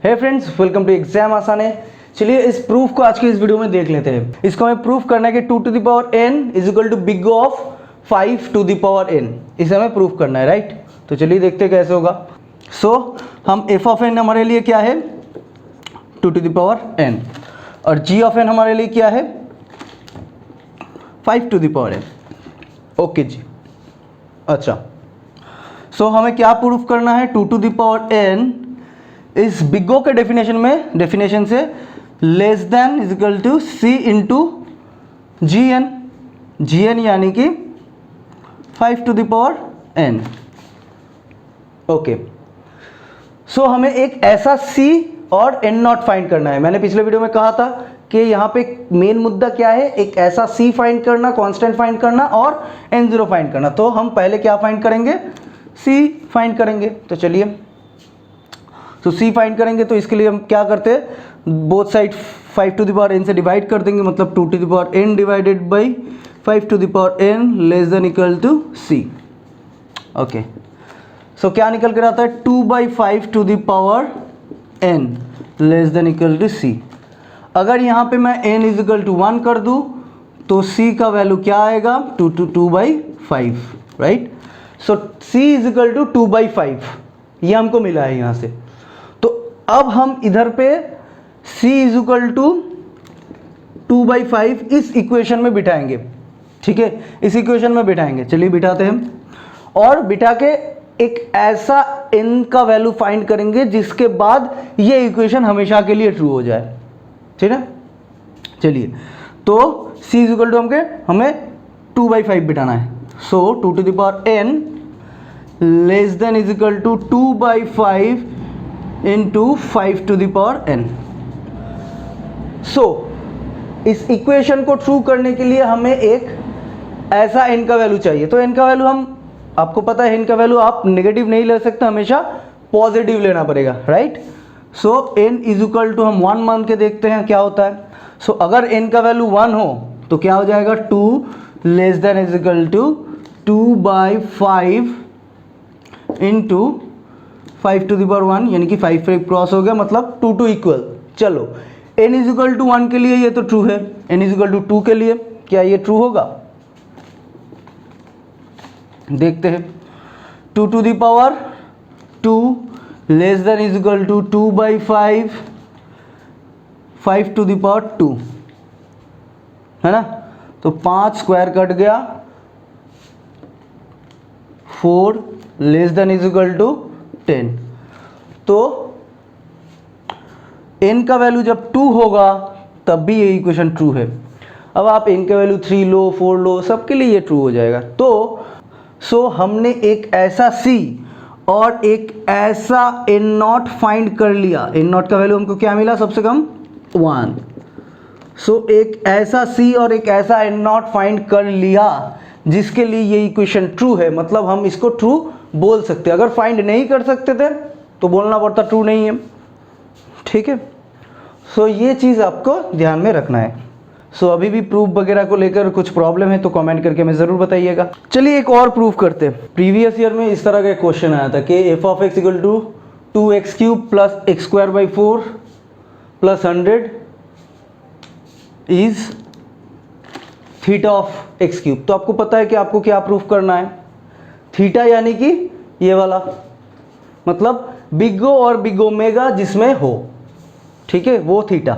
Hey friends, welcome to exam आसान है। चलिए इस प्रूफ को आज की इस वीडियो में देख लेते हैं। इसको हमें प्रूफ करना है कि 2 to the power n is equal to big O of 5 to the power n। इसे हमें प्रूफ करना है, राइट। तो चलिए देखते हैं कैसे होगा। हम f ऑफ n हमारे लिए क्या है 2 to the power n और g ऑफ n हमारे लिए क्या है 5 to the power n। Okay जी, अच्छा। हमें क्या प्रूफ करना है 2 to the power n इस बिग O के डेफिनेशन से less than is equal to c into g n यानी कि 5 to the power n। Okay, हमें एक ऐसा c और n नॉट फाइंड करना है। मैंने पिछले वीडियो में कहा था कि यहाँ पे मेन मुद्दा क्या है, एक ऐसा c फाइंड करना, कांस्टेंट फाइंड करना और n0 फाइंड करना। तो हम पहले क्या फाइंड करेंगे, c फाइंड करेंगे। तो चलिए c फाइंड करेंगे। तो इसके लिए हम क्या करते हैं, both side 5 to the power n से डिवाइड कर देंगे, मतलब 2 to the power n divided by 5 to the power n less than equal to c। Okay, क्या निकल कर आता है 2/5 to the power n less than equal to c। अगर यहाँ पे मैं n इज इक्वल टू 1 कर दूँ तो c का वैल्यू क्या आएगा 2/5, right. c is equal to 2/5 ये हमको मिला है यहाँ से। तो अब हम इधर पे c इज इक्वल टू 2/5 इस इक्वेशन में बिठाएंगे, ठीक है, इस इक्वेशन में बिठाएंगे। चलिए बिठाते हैं और बिठा के एक ऐसा n का वैल्यू फाइंड करेंगे जिसके बाद ये इक्वेशन हमेशा के लिए ट्रू हो जाए, ठीक है। चलिए, तो c इज इक्वल टू हमें 2/5 बिठाना है। 2 to the power n less than is equal to 2/5 into 5 to the power n। इस इक्वेशन को ट्रू करने के लिए हमें एक ऐसा n का वैल्यू चाहिए। तो n का वैल्यू आपको पता है n का वैल्यू आप नेगेटिव नहीं ले सकते, हमेशा पॉजिटिव लेना पड़ेगा, right. n is equal to हम 1 मान के देखते हैं क्या होता है। अगर n का वैल्यू 1 हो तो क्या हो जाएगा 2 less than is equal to 2/5 into 5 to the power 1 यानी कि 5 क्रॉस हो गया, मतलब 2 to इक्वल। चलो n इज इक्वल टू 1 के लिए ये तो ट्रू है, n इज इक्वल टू 2 के लिए क्या ये ट्रू होगा, देखते हैं। 2 to the power 2 less than is equal to 2/5 5 to the power 2 है ना। तो 5 स्क्वायर कट गया, 4 less than is equal to 10। तो n का वैल्यू जब 2 होगा तब भी ये इक्वेशन ट्रू है। अब आप n का वैल्यू 3 लो 4 लो, सबके लिए ये ट्रू हो जाएगा। तो हमने एक ऐसा c और एक ऐसा n नॉट फाइंड कर लिया। n नॉट का वैल्यू हमको क्या मिला, सबसे कम 1। एक ऐसा c और एक ऐसा n नॉट फाइंड कर लिया जिसके लिए ये इक्वेशन ट्रू है, मतलब हम इसको ट्रू बोल सकते हैं। अगर फाइंड नहीं कर सकते थे तो बोलना पड़ता ट्रू नहीं है, ठीक है। ये चीज़ आपको ध्यान में रखना है। अभी भी प्रूफ वगैरह को लेकर कुछ प्रॉब्लम है तो कमेंट करके हमें ज़रूर बताइएगा। चलिए एक और प्रूफ करते हैं। प्रीवियस ईयर में इस तरह का क्वेश्चन आया था कि f of x equal to 2x³ plus x²/4 plus 100 is theta of x³। तो आपको पता है कि आपको क्या प्रूफ करना है, थीटा यानी कि ये वाला, मतलब बिग O और बिग ओमेगा जिसमें हो, ठीक है, वो थीटा।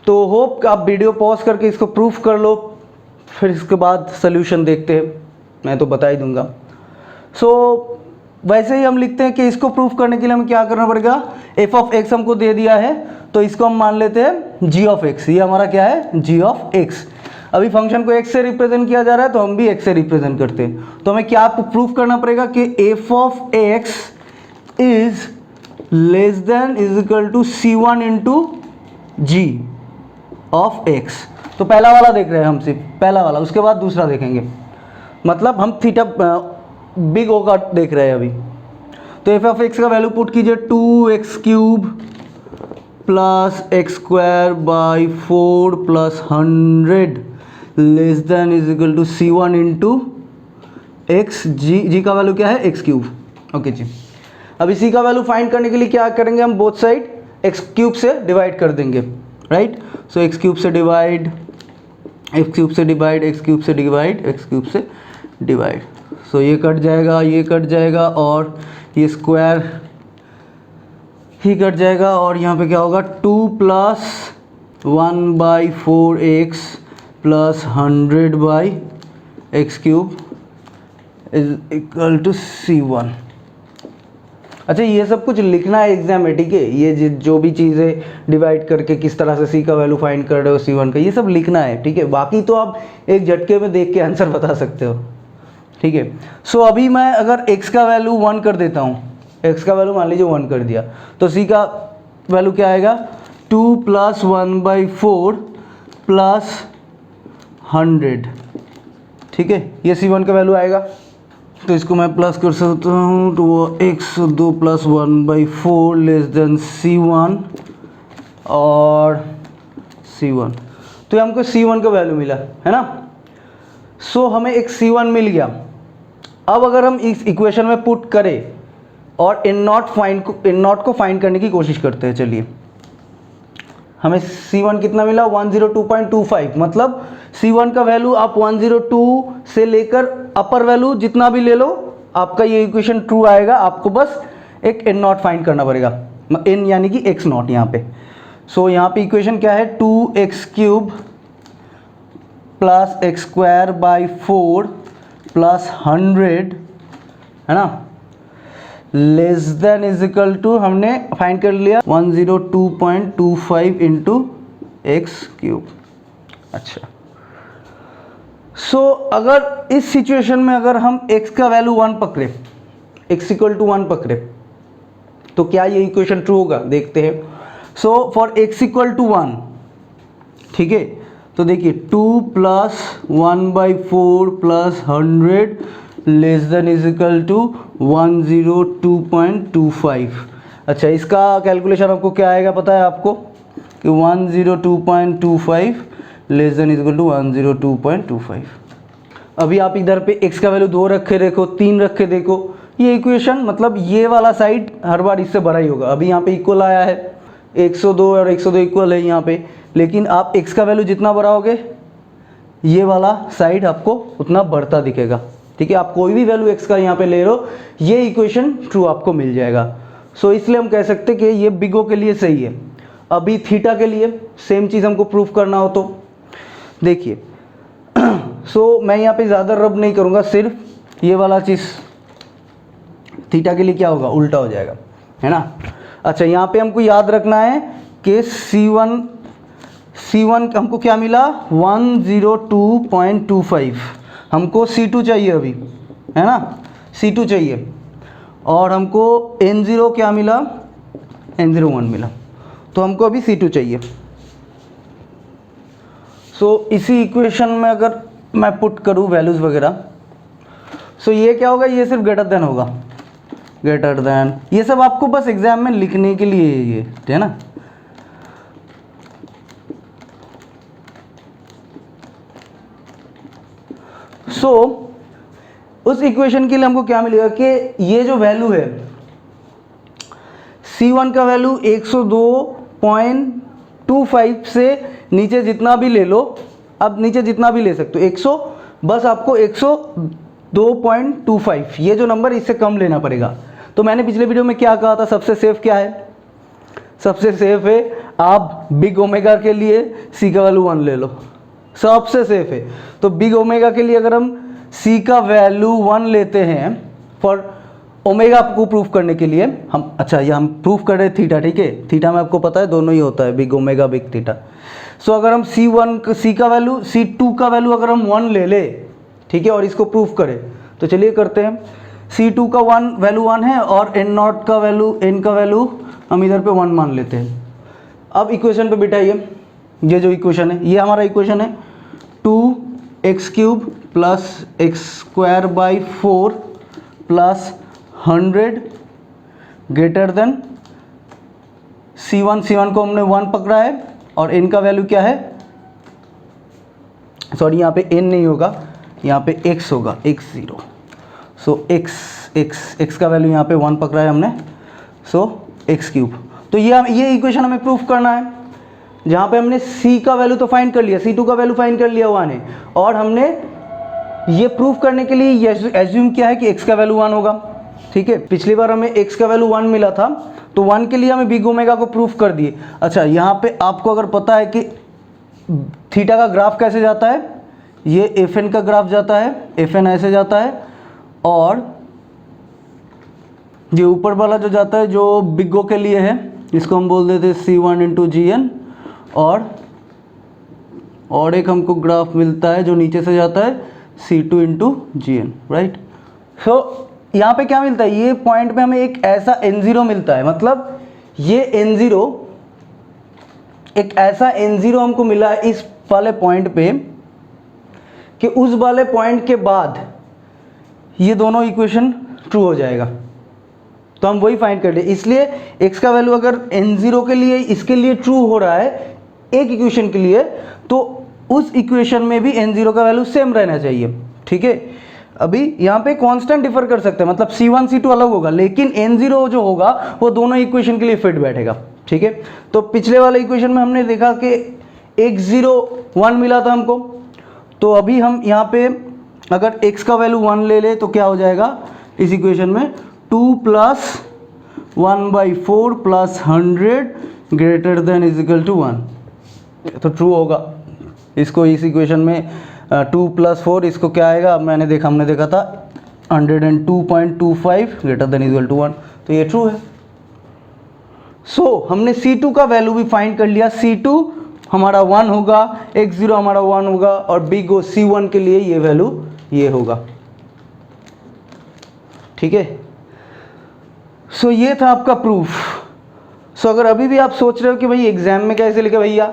तो होप आप वीडियो पॉज करके इसको प्रूफ कर लो, फिर इसके बाद सॉल्यूशन देखते हैं, मैं तो बता ही दूंगा। वैसे ही हम लिखते हैं कि इसको प्रूफ करने के लिए हमें क्या करना पड़ेगा, f ऑफ x हमको दे दिया है तो इसको हम मान लेते हैं g ऑफ x। ये हमारा क्या है, g ऑफ x। अभी फंक्शन को x से रिप्रेजेंट किया जा रहा है तो हम भी x से रिप्रेजेंट करते हैं। तो हमें क्या प्रूफ करना पड़ेगा कि f of x is less than is equal to c1 into g of x। तो पहला वाला देख रहे हैं हम, सिर्फ पहला वाला, उसके बाद दूसरा देखेंगे, मतलब हम थीटा बिग O का देख रहे हैं अभी। तो f ऑफ x का वैल्यू पुट कीजिए 2x³ plus x²/4 plus 100 less than is equal to c1 into x। जी का वैल्यू क्या है x³। ओके जी, अब इसी का वैल्यू फाइंड करने के लिए क्या करेंगे हम, बोथ साइड एक्स क्यूब से डिवाइड कर देंगे, राइट। सो एक्स क्यूब से डिवाइड, एक्स क्यूब से डिवाइड, एक्स क्यूब से डिवाइड, एक्स क्यूब से डिवाइड। सो ये कट जाएगा, ये कट जाएगा और ये स्क्वायर ही कट जाएगा और यहाँ पे क्या होगा 2 + 1/4x + 100/x³ = C1। अच्छा, ये सब कुछ लिखना है एग्जाम में, ठीक है। ये जो भी चीज़ें डिवाइड करके किस तरह से सी का वैल्यू फाइंड कर रहे हो C1 का, ये सब लिखना है, ठीक है। बाकी तो आप एक झटके में देख के आंसर बता सकते हो, ठीक है। सो अभी मैं अगर x का वैल्यू 1 कर देता हूँ, x का वैल्यू मान लीजिए 1 कर दिया, तो c का वैल्यू क्या आएगा 2 + 1/4 + 100, ठीक है। ये C1 का वैल्यू आएगा, तो इसको मैं प्लस कर सकता हूँ, तो वो x2 + 1/4 < C1 और C1, तो ये हमको C1 का वैल्यू मिला है ना। सो हमें एक C1 मिल गया। अब अगर हम इस इक्वेशन में पुट करें और इन नॉट को फाइंड करने की कोशिश करते हैं, चलिए। हमें C1 कितना मिला 102.25, मतलब C1 का वैल्यू आप 102 से लेकर अपर वैल्यू जितना भी ले लो, आपका ये इक्वेशन ट्रू आएगा। आपको बस एक n नॉट फाइंड करना पड़ेगा, n यानी कि x नॉट यहाँ पे। सो यहाँ पे इक्वेशन क्या है 2x³ + x²/4 + 100, है ना, < हमने फाइंड कर लिया 102.25 × x³। अच्छा, सो अगर इस सिचुएशन में अगर हम x का वैल्यू 1 पकड़े, x = 1 पकड़े, तो क्या ये इक्वेशन ट्रू होगा, देखते हैं। सो फॉर x = 1, ठीक है, तो देखिए 2 + 1/4 + 100 < 102.25। अच्छा, इसका कैलकुलेशन आपको क्या आएगा पता है आपको कि 102.25 < 102.25। अभी आप इधर पे x का वैल्यू 2 रखे देखो, 3 रखे देखो, ये इक्वेशन मतलब ये वाला साइड हर बार इससे बड़ा ही होगा। अभी यहाँ पे इक्वल आया है, 102 और 102 इक्वल है यहाँ पे, लेकिन आप x का वैल्यू जितना बढ़ाओगे ये वाला साइड आपको उतना बढ़ता दिखेगा, ठीक है। आप कोई भी वैल्यू x का यहाँ पे ले लो, ये इक्वेशन ट्रू आपको मिल जाएगा। सो इसलिए हम कह सकते हैं कि ये बिग O के लिए सही है। अभी थीटा के लिए सेम चीज़ हमको प्रूफ करना हो तो देखिए, सो मैं यहाँ पे ज़्यादा रब नहीं करूँगा, सिर्फ ये वाला चीज़ थीटा के लिए क्या होगा, उल्टा हो जाएगा, है ना। अच्छा, यहाँ पे हमको याद रखना है कि C1 हमको क्या मिला 102.25, हमको C2 चाहिए अभी, है ना, C2 चाहिए, और हमको N0 क्या मिला, N01 मिला, तो हमको अभी C2 चाहिए। सो इसी इक्वेशन में अगर मैं पुट करूँ वैल्यूज़ वगैरह, सो ये क्या होगा, ये सिर्फ ग्रेटर देन होगा, ग्रेटर देन, ये सब आपको बस एग्जाम में लिखने के लिए ये, है ना। सो उस इक्वेशन के लिए हमको क्या मिलेगा कि ये जो वैल्यू है C1 का वैल्यू 102.25 से नीचे जितना भी ले लो, अब नीचे जितना भी ले सकते हो 100, बस आपको 102.25 ये जो नंबर इससे कम लेना पड़ेगा। तो मैंने पिछले वीडियो में क्या कहा था, सबसे सेफ क्या है, सबसे सेफ है आप बिग ओमेगा के लिए C का वैल्यू 1 ले लो, सबसे सेफ है। तो बिग ओमेगा के लिए अगर हम C का वैल्यू 1 लेते हैं फॉर ओमेगा को प्रूफ करने के लिए, हम अच्छा ये हम प्रूफ कर रहे हैं थीटा, ठीक है, थीटा में आपको पता है दोनों ही होता है, बिग ओमेगा बिग थीटा। सो अगर हम C का वैल्यू C2 का वैल्यू अगर हम 1 ले ले, ठीक है, और इसको प्रूफ करें, तो चलिए करते हैं। C2 का वैल्यू 1 है और N0 का वैल्यू, N का वैल्यू हम इधर पे 1 मान लेते हैं। अब इक्वेशन पे बिठाइए, ये जो इक्वेशन है ये हमारा इक्वेशन है 2x³ + x²/4 + 100 greater then C1 को हमने 1 पकड़ा है और n का वैल्यू क्या है, सॉरी यहाँ पे n नहीं होगा, यहाँ पे x होगा, x0। सो x एक्स का वैल्यू यहाँ पे 1 पकड़ा है हमने, सो एक्स क्यूब। तो ये इक्वेशन हमें प्रूफ करना है, जहाँ पे हमने c का वैल्यू तो फाइंड कर लिया, c2 का वैल्यू फाइंड कर लिया 1 है, और हमने ये प्रूफ करने के लिए ये एज्यूम किया है कि x का वैल्यू 1 होगा। ठीक है, पिछली बार हमें x का वैल्यू 1 मिला था, तो 1 के लिए हमें बिग ओमेगा को प्रूफ कर दिए। अच्छा, यहाँ पे आपको अगर पता है कि थीटा का ग्राफ कैसे जाता है, ये fn का ग्राफ जाता है, fn ऐसे जाता है, और ये ऊपर वाला जो जाता है जो बिग ओ के लिए है, इसको हम बोल देते हैं c1 इंटू जी एन, और एक हमको ग्राफ मिलता है जो नीचे से जाता है c2 into g N, right. सो यहाँ पे क्या मिलता है, ये पॉइंट पे हमें एक ऐसा n0 मिलता है, मतलब ये n0, एक ऐसा n0 हमको मिला है इस वाले पॉइंट पे कि उस वाले पॉइंट के बाद ये दोनों इक्वेशन ट्रू हो जाएगा। तो हम वही फाइंड कर ले, इसलिए x का वैल्यू अगर n0 के लिए इसके लिए ट्रू हो रहा है एक इक्वेशन के लिए, तो उस इक्वेशन में भी n0 का वैल्यू सेम रहना चाहिए। ठीक है, अभी यहाँ पे कांस्टेंट डिफर कर सकते हैं, मतलब c1 c2 अलग होगा, लेकिन n0 जो होगा वो दोनों इक्वेशन के लिए फिट बैठेगा। ठीक है, तो पिछले वाले इक्वेशन में हमने देखा कि x0 1 मिला था हमको, तो अभी हम यहाँ पे अगर x का वैल्यू 1 ले ले तो क्या हो जाएगा इस इक्वेशन में, 2 plus 1/4 plus 100 greater than is equal to 1, तो ट्रू होगा। इसको इस इक्वेशन में 2 प्लस 4 इसको क्या आएगा, अब हमने देखा था 102.25 greater than is equal to 1, तो ये ट्रू है। सो हमने c2 का वैल्यू भी फाइंड कर लिया, c2 हमारा 1 होगा, x0 हमारा 1 होगा, और बिग ओ c1 के लिए ये वैल्यू ये होगा। ठीक है, सो ये था आपका प्रूफ। सो अगर अभी भी आप सोच रहे हो कि भाई एग्जाम में कैसे लिखे भैया,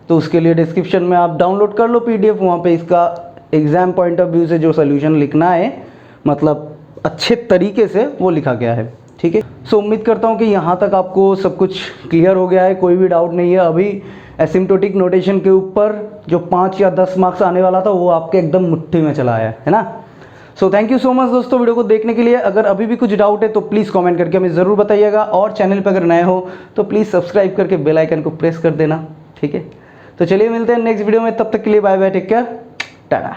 तो उसके लिए डिस्क्रिप्शन में आप डाउनलोड कर लो PDF, वहाँ पे इसका एग्जाम पॉइंट ऑफ व्यू से जो सोल्यूशन लिखना है, मतलब अच्छे तरीके से वो लिखा गया है। ठीक है, सो उम्मीद करता हूँ कि यहाँ तक आपको सब कुछ क्लियर हो गया है, कोई भी डाउट नहीं है। अभी एसिम्प्टोटिक नोटेशन के ऊपर जो 5 या 10 मार्क्स आने वाला था वो आपके एकदम मुट्ठी में चला आया है ना। So thank you so much दोस्तों वीडियो को देखने के लिए। अगर अभी भी कुछ डाउट है तो प्लीज़ कमेंट करके हमें ज़रूर बताइएगा, और चैनल पर अगर नए हो तो प्लीज़ सब्सक्राइब करके बेल आइकन को प्रेस कर देना। ठीक है, तो चलिए मिलते हैं नेक्स्ट वीडियो में, तब तक के लिए bye bye, take care, Tata.